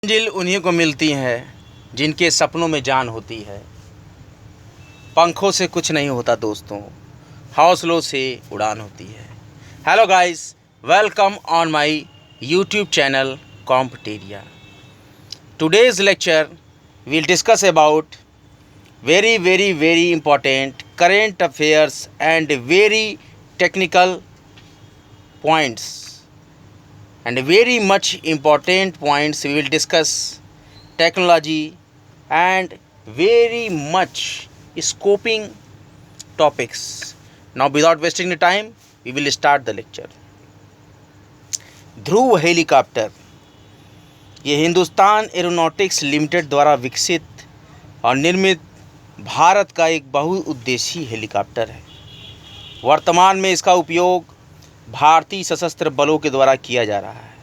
मंजिल उन्हीं को मिलती है जिनके सपनों में जान होती है। पंखों से कुछ नहीं होता दोस्तों, हौसलों से उड़ान होती है। Hello guys, welcome on my YouTube channel Competeria. Today's lecture will discuss about very important current affairs and very technical points, and very much important points we will discuss technology and very much scoping topics. Now without wasting the time, we will start the lecture. Dhruv helicopter ये Hindustan aeronautics limited द्वारा विकसित और निर्मित भारत का एक बहुउद्देशीय helicopter है। वर्तमान में इसका उपयोग भारतीय सशस्त्र बलों के द्वारा किया जा रहा है।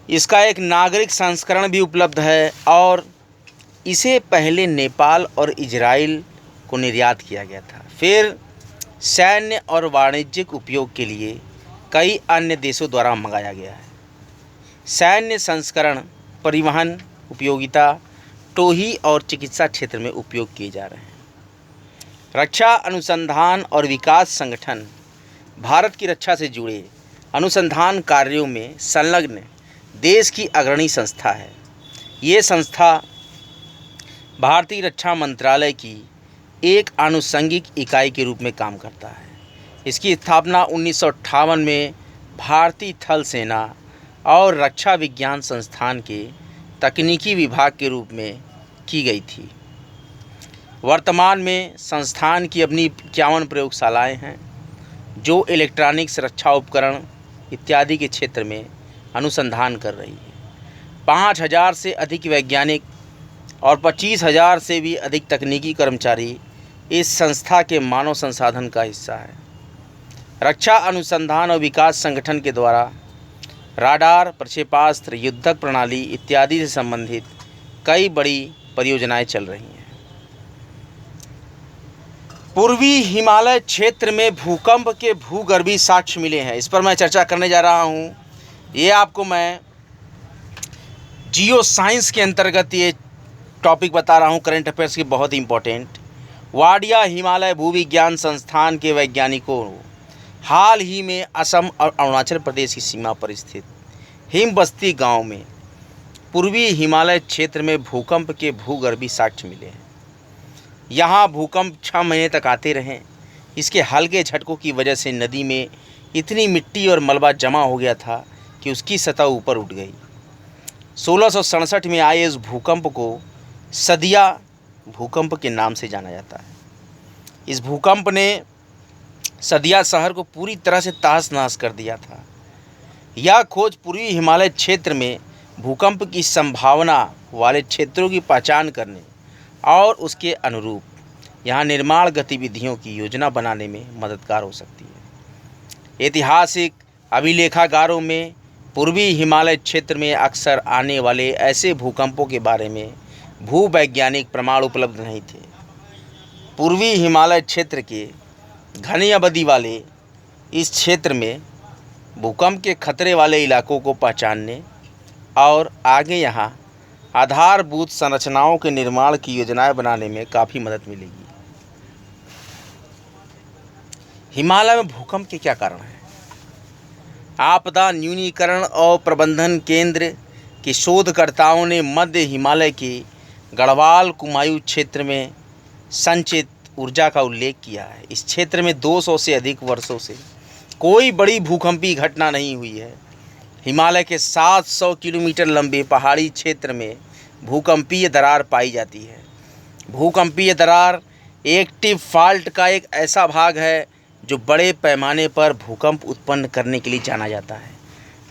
इसका एक नागरिक संस्करण भी उपलब्ध है और इसे पहले नेपाल और इजराइल को निर्यात किया गया था। फिर सैन्य और वाणिज्यिक उपयोग के लिए कई अन्य देशों द्वारा मंगाया गया है। सैन्य संस्करण, परिवहन, उपयोगिता, टोही और चिकित्सा क्षेत्र में उपयोग किए जा रहे हैं। रक्षा अनुसंधान और विकास संगठन भारत की रक्षा से जुड़े अनुसंधान कार्यों में संलग्न देश की अग्रणी संस्था है। ये संस्था भारतीय रक्षा मंत्रालय की एक आनुषंगिक इकाई के रूप में काम करता है। इसकी स्थापना 1958 में भारतीय थल सेना और रक्षा विज्ञान संस्थान के तकनीकी विभाग के रूप में की गई थी। वर्तमान में संस्थान की अपनी 51 प्रयोगशालाएं हैं जो इलेक्ट्रॉनिक्स, रक्षा उपकरण इत्यादि के क्षेत्र में अनुसंधान कर रही है। 5000 से अधिक वैज्ञानिक और 25,000 से भी अधिक तकनीकी कर्मचारी इस संस्था के मानव संसाधन का हिस्सा है। रक्षा अनुसंधान और विकास संगठन के द्वारा राडार, प्रक्षेपास्त्र, युद्धक प्रणाली इत्यादि से संबंधित कई बड़ी परियोजनाएं चल रही हैं। पूर्वी हिमालय क्षेत्र में भूकंप के भूगर्भीय साक्ष्य मिले हैं। इस पर मैं चर्चा करने जा रहा हूं। ये आपको मैं जियो साइंस के अंतर्गत ये टॉपिक बता रहा हूं, करंट अफेयर्स की बहुत इंपॉर्टेंट। वाडिया हिमालय भूविज्ञान संस्थान के वैज्ञानिकों हाल ही में असम और अरुणाचल प्रदेश की सीमा पर स्थित हिमबस्ती गांव में पूर्वी हिमालय क्षेत्र में भूकंप के भूगर्भीय साक्ष्य मिले हैं। यहाँ भूकंप 6 महीने तक आते रहे। इसके हल्के झटकों की वजह से नदी में इतनी मिट्टी और मलबा जमा हो गया था कि उसकी सतह ऊपर उठ गई। 1667 में आए इस भूकंप को सदिया भूकंप के नाम से जाना जाता है। इस भूकंप ने सदिया शहर को पूरी तरह से तहस नहस कर दिया था। यह खोज पूर्वी हिमालय क्षेत्र में भूकंप की संभावना वाले क्षेत्रों की पहचान करने और उसके अनुरूप यहाँ निर्माण गतिविधियों की योजना बनाने में मददगार हो सकती है। ऐतिहासिक अभिलेखागारों में पूर्वी हिमालय क्षेत्र में अक्सर आने वाले ऐसे भूकंपों के बारे में भूवैज्ञानिक प्रमाण उपलब्ध नहीं थे। पूर्वी हिमालय क्षेत्र के घनी आबादी वाले इस क्षेत्र में भूकंप के खतरे वाले इलाकों को पहचानने और आगे यहाँ आधारभूत संरचनाओं के निर्माण की योजनाएं बनाने में काफ़ी मदद मिलेगी। हिमालय में भूकंप के क्या कारण हैं? आपदा न्यूनीकरण और प्रबंधन केंद्र के शोधकर्ताओं ने मध्य हिमालय के गढ़वाल कुमायूं क्षेत्र में संचित ऊर्जा का उल्लेख किया है। इस क्षेत्र में 200 से अधिक वर्षों से कोई बड़ी भूकंपीय घटना नहीं हुई है। हिमालय के 700 किलोमीटर लंबे पहाड़ी क्षेत्र में भूकंपीय दरार पाई जाती है। भूकंपीय दरार एक्टिव फाल्ट का एक ऐसा भाग है जो बड़े पैमाने पर भूकंप उत्पन्न करने के लिए जाना जाता है।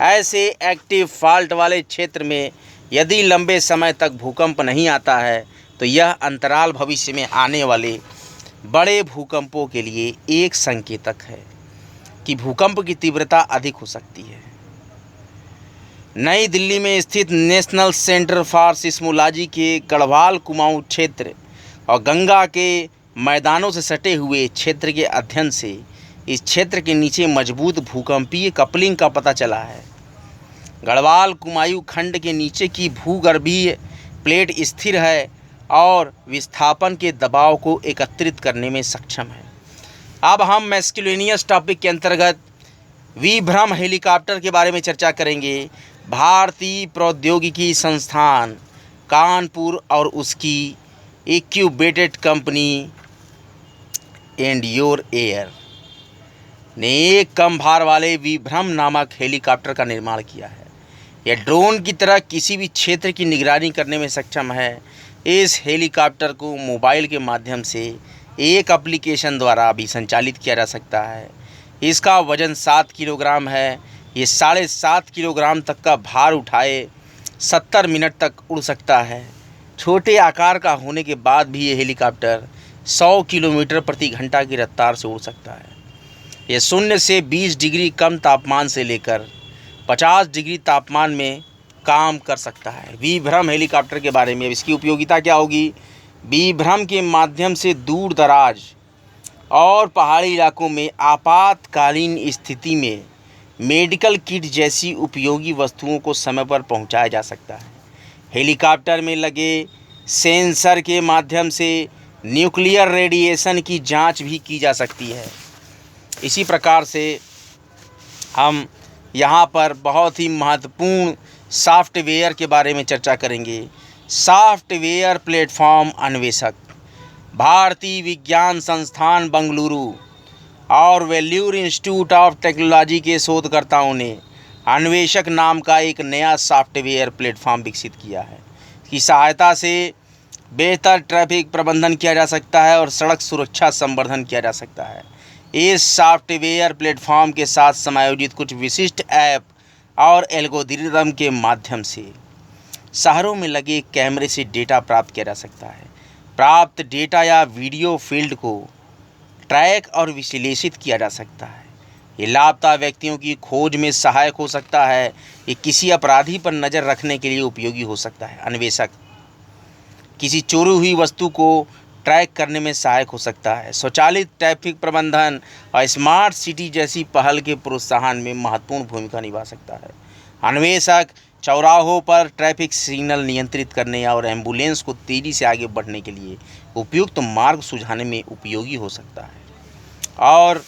ऐसे एक्टिव फाल्ट वाले क्षेत्र में यदि लंबे समय तक भूकंप नहीं आता है तो यह अंतराल भविष्य में आने वाले बड़े भूकंपों के लिए एक संकेतक है कि भूकंप की तीव्रता अधिक हो सकती है। नई दिल्ली में स्थित नेशनल सेंटर फॉर सिस्मोलॉजी के गढ़वाल कुमाऊं क्षेत्र और गंगा के मैदानों से सटे हुए क्षेत्र के अध्ययन से इस क्षेत्र के नीचे मजबूत भूकंपीय कपलिंग का पता चला है। गढ़वाल कुमायूं खंड के नीचे की भूगर्भीय प्लेट स्थिर है और विस्थापन के दबाव को एकत्रित करने में सक्षम है। अब हम मैस्कुलिनियस टॉपिक के अंतर्गत विभ्रम हेलीकॉप्टर के बारे में चर्चा करेंगे। भारतीय प्रौद्योगिकी संस्थान कानपुर और उसकी इक्यूबेटेड कंपनी एंड्योर एयर ने एक कम भार वाले विभ्रम नामक हेलीकॉप्टर का निर्माण किया है। यह ड्रोन की तरह किसी भी क्षेत्र की निगरानी करने में सक्षम है। इस हेलीकॉप्टर को मोबाइल के माध्यम से एक एप्लीकेशन द्वारा भी संचालित किया जा सकता है। इसका वजन 7 किलोग्राम है। ये 7.5 किलोग्राम तक का भार उठाए 70 मिनट तक उड़ सकता है। छोटे आकार का होने के बाद भी ये हेलीकॉप्टर 100 किलोमीटर प्रति घंटा की रफ्तार से उड़ सकता है। ये 0 से 20 डिग्री कम तापमान से लेकर 50 डिग्री तापमान में काम कर सकता है। विभ्रम हेलीकॉप्टर के बारे में अब इसकी उपयोगिता क्या होगी। विभ्रम के माध्यम से दूर दराज और पहाड़ी इलाकों में आपातकालीन स्थिति में मेडिकल किट जैसी उपयोगी वस्तुओं को समय पर पहुंचाया जा सकता है। हेलीकॉप्टर में लगे सेंसर के माध्यम से न्यूक्लियर रेडिएशन की जांच भी की जा सकती है। इसी प्रकार से हम यहाँ पर बहुत ही महत्वपूर्ण सॉफ्टवेयर के बारे में चर्चा करेंगे। सॉफ्टवेयर प्लेटफॉर्म अन्वेषक भारतीय विज्ञान संस्थान बेंगलुरु और वेल्यूर इंस्टीट्यूट ऑफ टेक्नोलॉजी के शोधकर्ताओं ने अन्वेषक नाम का एक नया सॉफ्टवेयर प्लेटफॉर्म विकसित किया है। इसकी सहायता से बेहतर ट्रैफिक प्रबंधन किया जा सकता है और सड़क सुरक्षा संवर्धन किया जा सकता है। इस सॉफ्टवेयर प्लेटफॉर्म के साथ समायोजित कुछ विशिष्ट ऐप और एल्गोरिदम के माध्यम से शहरों में लगे कैमरे से डेटा प्राप्त किया जा सकता है। प्राप्त डेटा या वीडियो फील्ड को ट्रैक और विश्लेषित किया जा सकता है। ये लापता व्यक्तियों की खोज में सहायक हो सकता है। ये किसी अपराधी पर नज़र रखने के लिए उपयोगी हो सकता है। अन्वेषक किसी चोरी हुई वस्तु को ट्रैक करने में सहायक हो सकता है। स्वचालित ट्रैफिक प्रबंधन और स्मार्ट सिटी जैसी पहल के प्रोत्साहन में महत्वपूर्ण भूमिका निभा सकता है। अन्वेषक चौराहों पर ट्रैफिक सिग्नल नियंत्रित करने और एम्बुलेंस को तेज़ी से आगे बढ़ने के लिए उपयुक्त मार्ग सुझाने में उपयोगी हो सकता है। और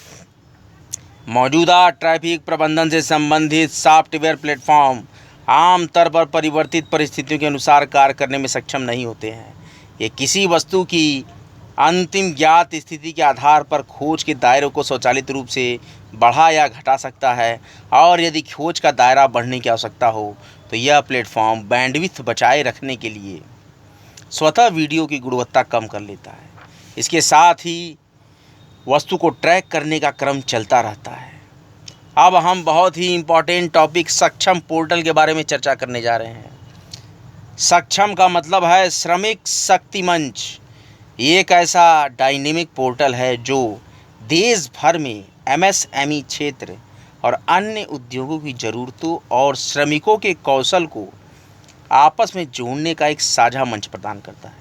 मौजूदा ट्रैफिक प्रबंधन से संबंधित सॉफ्टवेयर प्लेटफॉर्म आमतौर पर परिवर्तित परिस्थितियों के अनुसार कार्य करने में सक्षम नहीं होते हैं। ये किसी वस्तु की अंतिम ज्ञात स्थिति के आधार पर खोज के दायरे को स्वचालित रूप से बढ़ा या घटा सकता है और यदि खोज का दायरा बढ़ने की आवश्यकता हो तो यह प्लेटफॉर्म बैंडविड्थ बचाए रखने के लिए स्वतः वीडियो की गुणवत्ता कम कर लेता है। इसके साथ ही वस्तु को ट्रैक करने का क्रम चलता रहता है। अब हम बहुत ही इम्पॉर्टेंट टॉपिक सक्षम पोर्टल के बारे में चर्चा करने जा रहे हैं। सक्षम का मतलब है श्रमिक शक्ति मंच। ये एक ऐसा डायनेमिक पोर्टल है जो देश भर में एमएसएमई क्षेत्र और अन्य उद्योगों की ज़रूरतों और श्रमिकों के कौशल को आपस में जोड़ने का एक साझा मंच प्रदान करता है।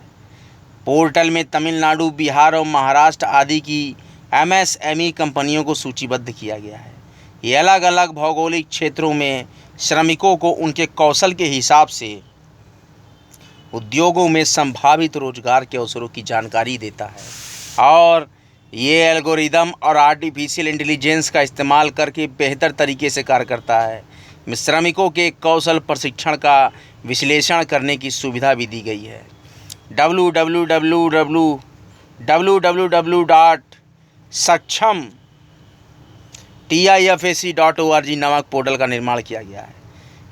पोर्टल में तमिलनाडु, बिहार और महाराष्ट्र आदि की एमएसएमई कंपनियों को सूचीबद्ध किया गया है। ये अलग अलग भौगोलिक क्षेत्रों में श्रमिकों को उनके कौशल के हिसाब से उद्योगों में संभावित रोजगार के अवसरों की जानकारी देता है और ये एल्गोरिदम और आर्टिफिशियल इंटेलिजेंस का इस्तेमाल करके बेहतर तरीके से कार्य करता है। श्रमिकों के कौशल प्रशिक्षण का विश्लेषण करने की सुविधा भी दी गई है। www.saksham.tifac.org नामक पोर्टल का निर्माण किया गया है,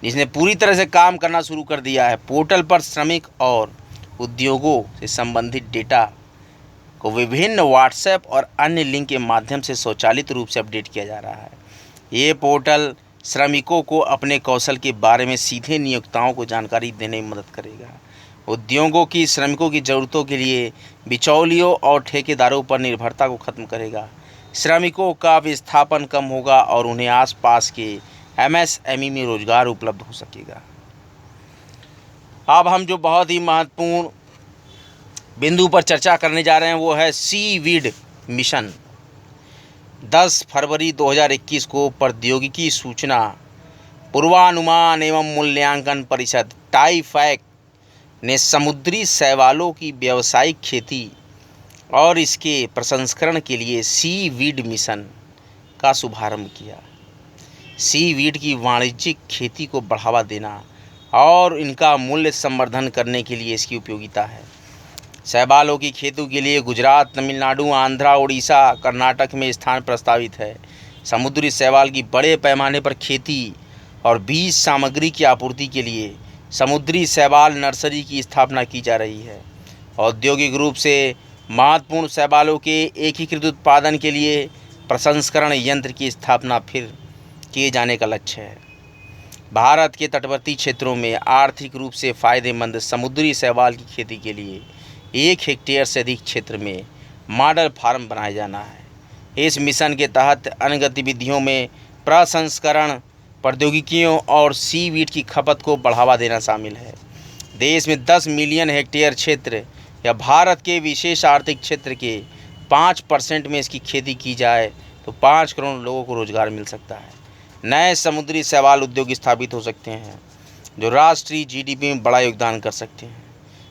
जिसने पूरी तरह से काम करना शुरू कर दिया है। पोर्टल पर श्रमिक और उद्योगों से संबंधित डेटा को विभिन्न व्हाट्सएप और अन्य लिंक के माध्यम से स्वचालित रूप से अपडेट किया जा रहा है। ये पोर्टल श्रमिकों को अपने कौशल के बारे में सीधे नियोक्ताओं को जानकारी देने में मदद करेगा। उद्योगों की श्रमिकों की ज़रूरतों के लिए बिचौलियों और ठेकेदारों पर निर्भरता को ख़त्म करेगा। श्रमिकों का विस्थापन कम होगा और उन्हें आसपास के एमएसएमई में रोजगार उपलब्ध हो सकेगा। अब हम जो बहुत ही महत्वपूर्ण बिंदु पर चर्चा करने जा रहे हैं वो है सीवीड मिशन। 10 फरवरी 2021 को प्रौद्योगिकी सूचना पूर्वानुमान एवं मूल्यांकन परिषद टाइफैक ने समुद्री शैवालों की व्यावसायिक खेती और इसके प्रसंस्करण के लिए सी वीड मिशन का शुभारंभ किया। सी वीड की वाणिज्यिक खेती को बढ़ावा देना और इनका मूल्य संवर्धन करने के लिए इसकी उपयोगिता है। शैवालों की खेती के लिए गुजरात, तमिलनाडु, आंध्रा, उड़ीसा, कर्नाटक में स्थान प्रस्तावित है। समुद्री शैवाल की बड़े पैमाने पर खेती और बीज सामग्री की आपूर्ति के लिए समुद्री शैवाल नर्सरी की स्थापना की जा रही है। औद्योगिक रूप से महत्वपूर्ण शैवालों के एकीकृत उत्पादन के लिए प्रसंस्करण यंत्र की स्थापना फिर किए जाने का लक्ष्य है। भारत के तटवर्ती क्षेत्रों में आर्थिक रूप से फायदेमंद समुद्री शैवाल की खेती के लिए 1 हेक्टेयर से अधिक क्षेत्र में मॉडल फार्म बनाया जाना है। इस मिशन के तहत अन्य गतिविधियों में प्रसंस्करण प्रौद्योगिकियों और सी वीड की खपत को बढ़ावा देना शामिल है। देश में 10 मिलियन हेक्टेयर क्षेत्र या भारत के विशेष आर्थिक क्षेत्र के 5% में इसकी खेती की जाए तो 5 करोड़ लोगों को रोजगार मिल सकता है। नए समुद्री शैवाल उद्योग स्थापित हो सकते हैं जो राष्ट्रीय जीडीपी में बड़ा योगदान कर सकते हैं।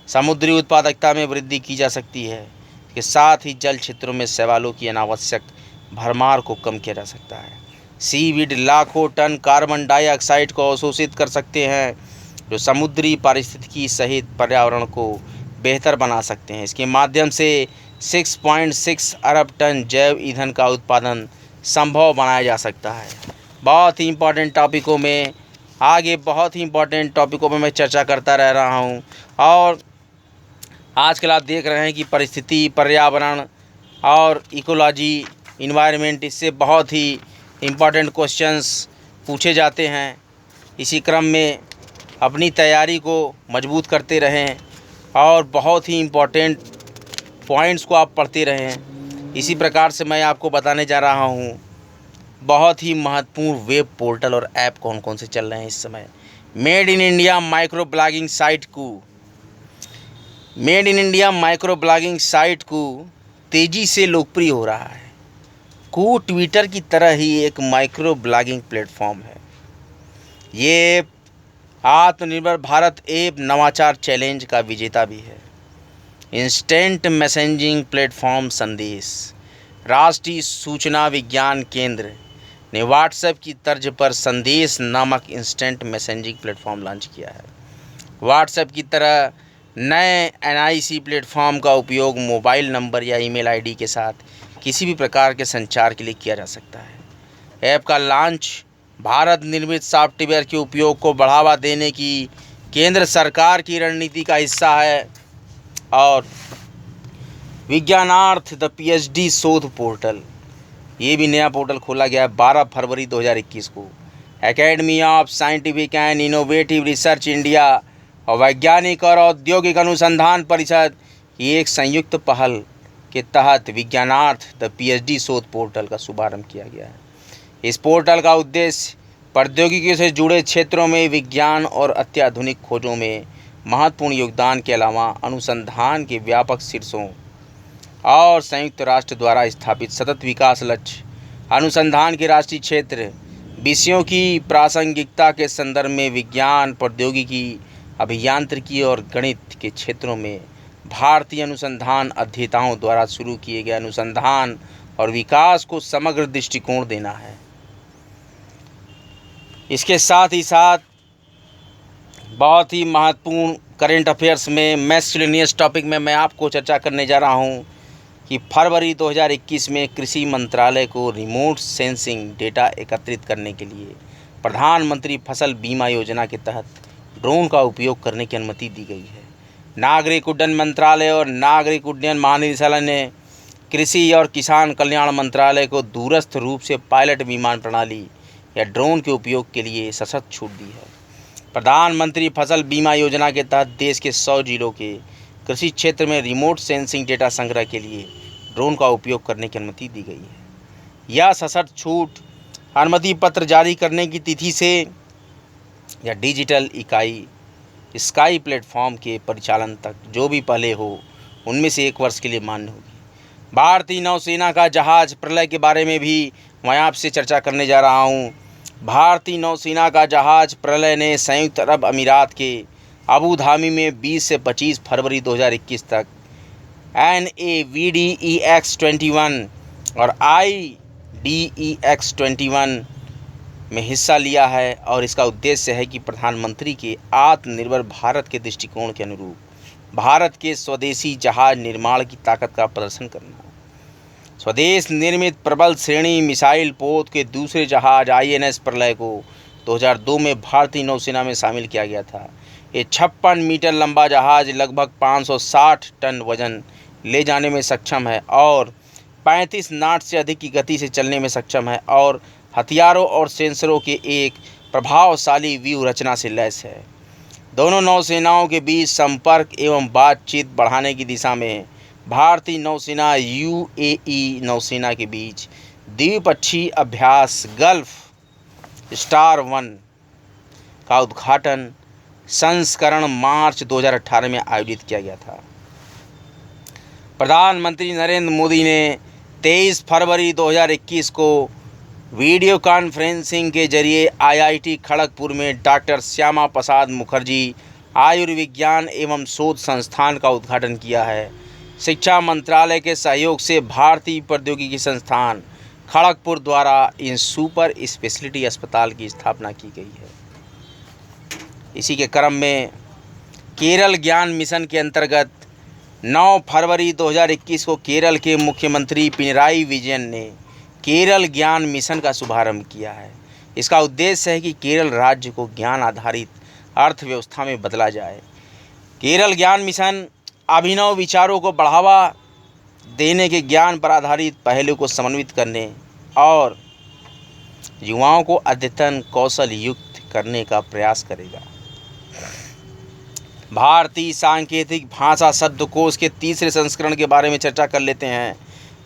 समुद्री उत्पादकता में वृद्धि की जा सकती है। इसके साथ ही जल क्षेत्रों में शैवालों की अनावश्यक भरमार को कम किया जा सकता है। सी वीड लाखों टन कार्बन डाइऑक्साइड को अवशोषित कर सकते हैं जो समुद्री पारिस्थितिकी सहित पर्यावरण को बेहतर बना सकते हैं। इसके माध्यम से 6.6 अरब टन जैव ईंधन का उत्पादन संभव बनाया जा सकता है। बहुत ही इम्पोर्टेंट टॉपिकों में मैं चर्चा करता रह रहा हूँ और आजकल आप देख रहे हैं कि परिस्थिति, पर्यावरण और इकोलॉजी, इन्वायरमेंट, इससे बहुत ही इम्पॉर्टेंट क्वेश्चंस पूछे जाते हैं। इसी क्रम में अपनी तैयारी को मजबूत करते रहें और बहुत ही इम्पॉर्टेंट पॉइंट्स को आप पढ़ते रहें। इसी प्रकार से मैं आपको बताने जा रहा हूँ बहुत ही महत्वपूर्ण वेब पोर्टल और ऐप कौन कौन से चल रहे हैं इस समय। Made in India micro blogging site को तेज़ी से लोकप्रिय हो रहा है। कू ट्विटर की तरह ही एक माइक्रो ब्लॉगिंग प्लेटफॉर्म है। ये आत्मनिर्भर भारत ऐप नवाचार चैलेंज का विजेता भी है। इंस्टेंट मैसेजिंग प्लेटफॉर्म संदेश। राष्ट्रीय सूचना विज्ञान केंद्र ने व्हाट्सएप की तर्ज पर संदेश नामक इंस्टेंट मैसेजिंग प्लेटफॉर्म लॉन्च किया है। व्हाट्सएप की तरह नए एनआईसी प्लेटफॉर्म का उपयोग मोबाइल नंबर या ईमेल आईडी के साथ किसी भी प्रकार के संचार के लिए किया जा सकता है। ऐप का लॉन्च भारत निर्मित सॉफ्टवेयर के उपयोग को बढ़ावा देने की केंद्र सरकार की रणनीति का हिस्सा है। और विज्ञानार्थ द पीएचडी शोध पोर्टल, ये भी नया पोर्टल खोला गया है 12 फरवरी 2021 को। Academy of scientific and innovative research India और वैज्ञानिक और औद्योगिक अनुसंधान परिषद की एक संयुक्त पहल के तहत विज्ञानार्थ द पीएचडी शोध पोर्टल का शुभारंभ किया गया है। इस पोर्टल का उद्देश्य प्रौद्योगिकी से जुड़े क्षेत्रों में विज्ञान और अत्याधुनिक खोजों में महत्वपूर्ण योगदान के अलावा अनुसंधान के व्यापक शीर्षों और संयुक्त राष्ट्र द्वारा स्थापित सतत विकास लक्ष्य, अनुसंधान के राष्ट्रीय क्षेत्र, विषयों की प्रासंगिकता के संदर्भ में विज्ञान, प्रौद्योगिकी, अभियांत्रिकी और गणित के क्षेत्रों में भारतीय अनुसंधान अध्येताओं द्वारा शुरू किए गए अनुसंधान और विकास को समग्र दृष्टिकोण देना है। इसके साथ ही साथ बहुत ही महत्वपूर्ण करेंट अफेयर्स में मिसलेनियस टॉपिक में मैं आपको चर्चा करने जा रहा हूं कि फरवरी 2021 में कृषि मंत्रालय को रिमोट सेंसिंग डेटा एकत्रित करने के लिए प्रधानमंत्री फसल बीमा योजना के तहत ड्रोन का उपयोग करने की अनुमति दी गई है। नागरिक उड्डयन मंत्रालय और नागरिक उड्डयन महानिदेशालय ने कृषि और किसान कल्याण मंत्रालय को दूरस्थ रूप से पायलट विमान प्रणाली या ड्रोन के उपयोग के लिए सशर्त छूट दी है। प्रधानमंत्री फसल बीमा योजना के तहत देश के 100 जिलों के कृषि क्षेत्र में रिमोट सेंसिंग डेटा संग्रह के लिए ड्रोन का उपयोग करने की अनुमति दी गई है। यह सशर्त छूट अनुमति पत्र जारी करने की तिथि से या डिजिटल इकाई स्काई प्लेटफॉर्म के परिचालन तक जो भी पहले हो उनमें से 1 वर्ष के लिए मान्य होगी। भारतीय नौसेना का जहाज प्रलय के बारे में भी मैं आपसे चर्चा करने जा रहा हूँ। भारतीय नौसेना का जहाज प्रलय ने संयुक्त अरब अमीरात के अबू धाबी में 20 से 25 फरवरी 2021 तक NAVDEX-21 और IDEX-21 में हिस्सा लिया है और इसका उद्देश्य है कि प्रधानमंत्री के आत्मनिर्भर भारत के दृष्टिकोण के अनुरूप भारत के स्वदेशी जहाज निर्माण की ताकत का प्रदर्शन करना। स्वदेश निर्मित प्रबल श्रेणी मिसाइल पोत के दूसरे जहाज INS प्रलय को 2002 में भारतीय नौसेना में शामिल किया गया था। ये 56 मीटर लंबा जहाज लगभग 560 टन वजन ले जाने में सक्षम है और 35 नाट से अधिक की गति से चलने में सक्षम है और हथियारों और सेंसरों के एक प्रभावशाली व्यूह रचना से लैस है। दोनों नौसेनाओं के बीच संपर्क एवं बातचीत बढ़ाने की दिशा में भारतीय नौसेना UAE नौसेना के बीच द्विपक्षीय अभ्यास गल्फ स्टार 1 का उद्घाटन संस्करण मार्च 2018 में आयोजित किया गया था। प्रधानमंत्री नरेंद्र मोदी ने 23 फरवरी 2021 को वीडियो कॉन्फ्रेंसिंग के जरिए IIT खड़गपुर में डॉक्टर श्यामा प्रसाद मुखर्जी आयुर्विज्ञान एवं शोध संस्थान का उद्घाटन किया है। शिक्षा मंत्रालय के सहयोग से भारतीय प्रौद्योगिकी संस्थान खड़गपुर द्वारा इन सुपर स्पेशलिटी अस्पताल की स्थापना की गई है। इसी के क्रम में केरल ज्ञान मिशन के अंतर्गत 9 फरवरी 2021 को केरल के मुख्यमंत्री पिनराई विजयन ने केरल ज्ञान मिशन का शुभारंभ किया है। इसका उद्देश्य है कि केरल राज्य को ज्ञान आधारित अर्थव्यवस्था में बदला जाए। केरल ज्ञान मिशन अभिनव विचारों को बढ़ावा देने के ज्ञान पर आधारित पहलू को समन्वित करने और युवाओं को अद्यतन कौशल युक्त करने का प्रयास करेगा। भारतीय सांकेतिक भाषा शब्दकोश के तीसरे संस्करण के बारे में चर्चा कर लेते हैं।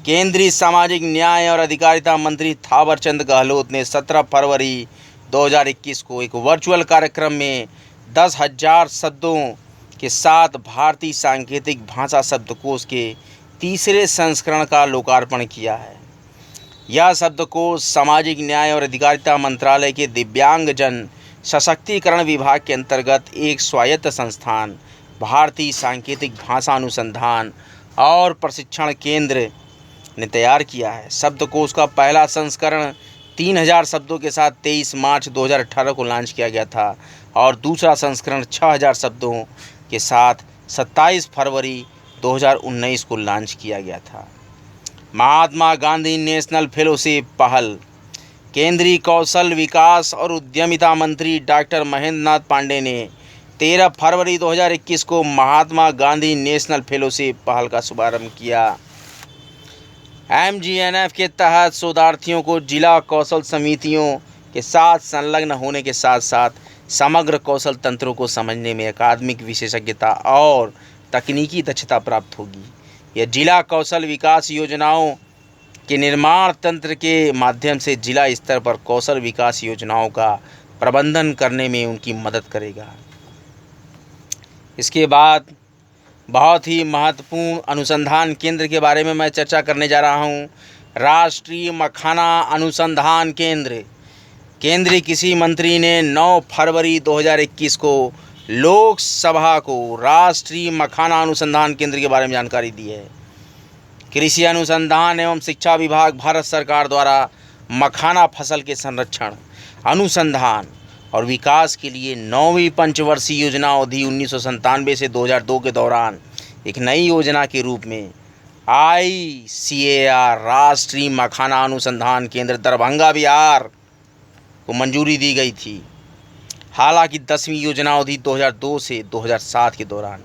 केंद्रीय सामाजिक न्याय और अधिकारिता मंत्री थावरचंद गहलोत ने 17 फरवरी 2021 को एक वर्चुअल कार्यक्रम में 10,000 शब्दों के साथ भारतीय सांकेतिक भाषा शब्दकोश के तीसरे संस्करण का लोकार्पण किया है। यह शब्दकोश सामाजिक न्याय और अधिकारिता मंत्रालय के दिव्यांगजन सशक्तिकरण विभाग के अंतर्गत एक स्वायत्त संस्थान भारतीय सांकेतिक भाषा अनुसंधान और प्रशिक्षण केंद्र ने तैयार किया है। शब्दकोश का पहला संस्करण 3000 शब्दों के साथ 23 मार्च 2018 को लॉन्च किया गया था और दूसरा संस्करण 6000 शब्दों के साथ 27 फरवरी 2019 को लॉन्च किया गया था। महात्मा गांधी नेशनल फेलोशिप पहल। केंद्रीय कौशल विकास और उद्यमिता मंत्री डॉक्टर महेंद्र नाथ पांडे ने 13 फरवरी 2021 को महात्मा गांधी नेशनल फेलोशिप पहल का शुभारंभ किया। MGNF के तहत शोधार्थियों को जिला कौशल समितियों के साथ संलग्न होने के साथ साथ समग्र कौशल तंत्रों को समझने में अकादमिक विशेषज्ञता और तकनीकी दक्षता प्राप्त होगी। यह जिला कौशल विकास योजनाओं के निर्माण तंत्र के माध्यम से जिला स्तर पर कौशल विकास योजनाओं का प्रबंधन करने में उनकी मदद करेगा। इसके बाद बहुत ही महत्वपूर्ण अनुसंधान केंद्र के बारे में मैं चर्चा करने जा रहा हूँ। राष्ट्रीय मखाना अनुसंधान केंद्र। केंद्रीय कृषि मंत्री ने 9 फरवरी 2021 को लोकसभा को राष्ट्रीय मखाना अनुसंधान केंद्र के बारे में जानकारी दी है। कृषि अनुसंधान एवं शिक्षा विभाग भारत सरकार द्वारा मखाना फसल के संरक्षण, अनुसंधान और विकास के लिए 9वीं पंचवर्षीय योजना अवधि 1997 से 2002 के दौरान एक नई योजना के रूप में ICAR राष्ट्रीय मखाना अनुसंधान केंद्र दरभंगा बिहार को मंजूरी दी गई थी। हालांकि 10वीं योजना अवधि 2002 से 2007 के दौरान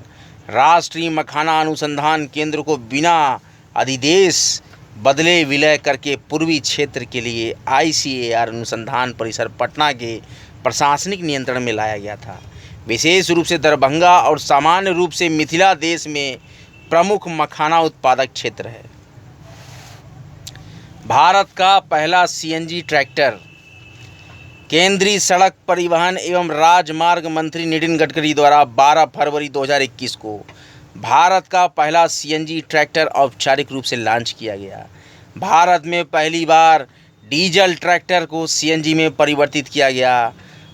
राष्ट्रीय मखाना अनुसंधान केंद्र को बिना अधिदेश बदले विलय करके पूर्वी क्षेत्र के लिए ICAR अनुसंधान परिसर पटना के प्रशासनिक नियंत्रण में लाया गया था। विशेष रूप से दरभंगा और सामान्य रूप से मिथिला देश में प्रमुख मखाना उत्पादक क्षेत्र है। भारत का पहला CNG ट्रैक्टर। केंद्रीय सड़क परिवहन एवं राजमार्ग मंत्री नितिन गडकरी द्वारा 12 फरवरी 2021 को भारत का पहला CNG ट्रैक्टर औपचारिक रूप से लॉन्च किया गया। भारत में पहली बार डीजल ट्रैक्टर को सीएनजी में परिवर्तित किया गया।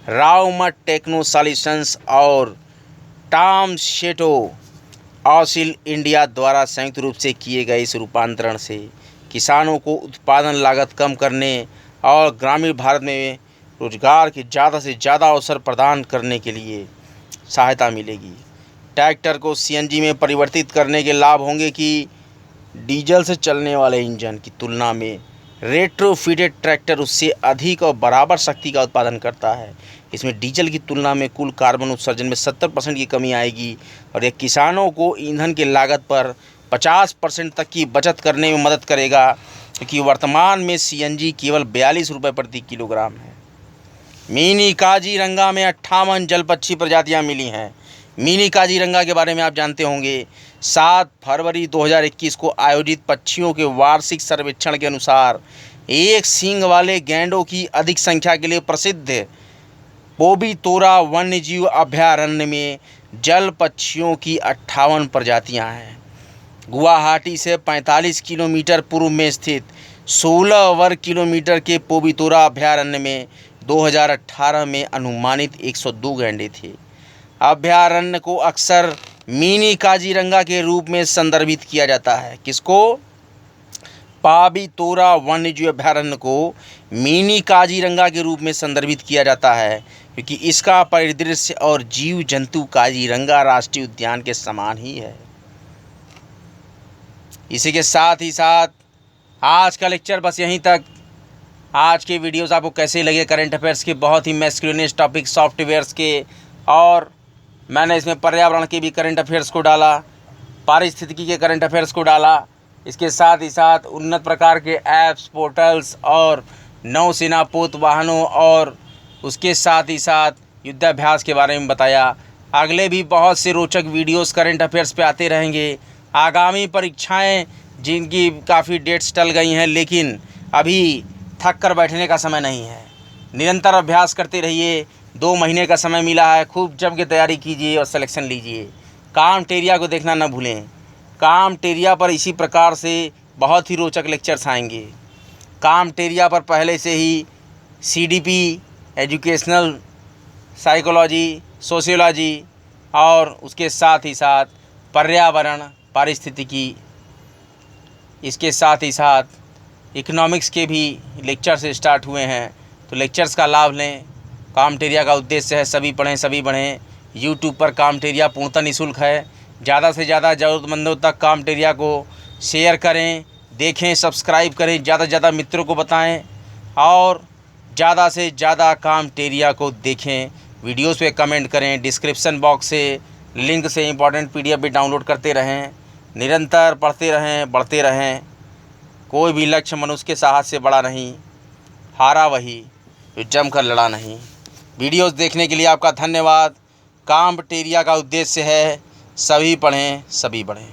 रावमट टेक्नो सॉल्यूशंस और टॉम शेटो ऑसिल इंडिया द्वारा संयुक्त रूप से किए गए इस रूपांतरण से किसानों को उत्पादन लागत कम करने और ग्रामीण भारत में रोजगार के ज़्यादा से ज़्यादा अवसर प्रदान करने के लिए सहायता मिलेगी। ट्रैक्टर को सीएनजी में परिवर्तित करने के लाभ होंगे कि डीजल से चलने वाले इंजन की तुलना में रेट्रोफिटेड ट्रैक्टर उससे अधिक और बराबर शक्ति का उत्पादन करता है। इसमें डीजल की तुलना में कुल कार्बन उत्सर्जन में 70% की कमी आएगी और यह किसानों को ईंधन की लागत पर 50% तक की बचत करने में मदद करेगा, क्योंकि वर्तमान में सीएनजी केवल 42 रुपये प्रति किलोग्राम है। मिनी काजीरंगा में 58 जल पक्षी प्रजातियाँ मिली हैं। मिनी काजीरंगा के बारे में आप जानते होंगे। 7 फरवरी 2021 को आयोजित पक्षियों के वार्षिक सर्वेक्षण के अनुसार एक सींग वाले गैंडों की अधिक संख्या के लिए प्रसिद्ध पोबीतोरा वन्यजीव अभयारण्य में जल पक्षियों की 58 प्रजातियां हैं। गुवाहाटी से 45 किलोमीटर पूर्व में स्थित 16 वर्ग किलोमीटर के पोबीतोरा अभयारण्य में 2018 में अनुमानित 102 गैंडे थे। अभयारण्य को अक्सर मिनी काजीरंगा के रूप में संदर्भित किया जाता है। किसको? पोबीतोरा वन्यजीव अभयारण्य को मिनी काजीरंगा के रूप में संदर्भित किया जाता है, क्योंकि इसका परिदृश्य और जीव जंतु काजीरंगा राष्ट्रीय उद्यान के समान ही है। इसी के साथ ही साथ आज का लेक्चर बस यहीं तक। आज के वीडियोस आपको कैसे लगे करंट अफेयर्स के, बहुत ही मैस्कुलिनिस्ट टॉपिक सॉफ्टवेयर्स के, और मैंने इसमें पर्यावरण के भी करंट अफेयर्स को डाला, पारिस्थितिकी के करंट अफेयर्स को डाला। इसके साथ ही साथ उन्नत प्रकार के ऐप्स, पोर्टल्स और नौसेना पोत वाहनों और उसके साथ ही साथ युद्धाभ्यास के बारे में बताया। अगले भी बहुत से रोचक वीडियोस करंट अफेयर्स पे आते रहेंगे। आगामी परीक्षाएं जिनकी काफ़ी डेट्स टल गई हैं, लेकिन अभी थक कर बैठने का समय नहीं है। निरंतर अभ्यास करते रहिए। 2 महीने का समय मिला है, खूब जम के तैयारी कीजिए और सिलेक्शन लीजिए। कामटेरिया को देखना न भूलें। कामटेरिया पर इसी प्रकार से बहुत ही रोचक लेक्चर्स आएंगे। कामटेरिया पर पहले से ही सीडीपी, एजुकेशनल साइकोलॉजी, सोशियोलॉजी और उसके साथ ही साथ पर्यावरण, पारिस्थितिकी, इसके साथ ही साथ इकोनॉमिक्स के भी लेक्चर्स स्टार्ट हुए हैं। तो लेक्चर्स का लाभ लें। कामटेरिया का उद्देश्य है सभी पढ़ें सभी बढ़ें। यूट्यूब पर कामटेरिया पूर्णतः निःशुल्क है। ज़्यादा से ज़्यादा ज़रूरतमंदों तक कामटेरिया को शेयर करें, देखें, सब्सक्राइब करें, ज़्यादा से ज़्यादा मित्रों को बताएं और ज़्यादा से ज़्यादा कामटेरिया को देखें। वीडियोस पे कमेंट करें। डिस्क्रिप्शन बॉक्स से लिंक से इंपॉर्टेंट पीडीएफ भी डाउनलोड करते रहें। निरंतर पढ़ते रहें, बढ़ते रहें। कोई भी लक्ष्य मनुष्य के साहस से बड़ा नहीं, हारा वही जो जम कर लड़ा नहीं। वीडियोस देखने के लिए आपका धन्यवाद। कामटेरिया का उद्देश्य है सभी पढ़ें सभी बढ़ें।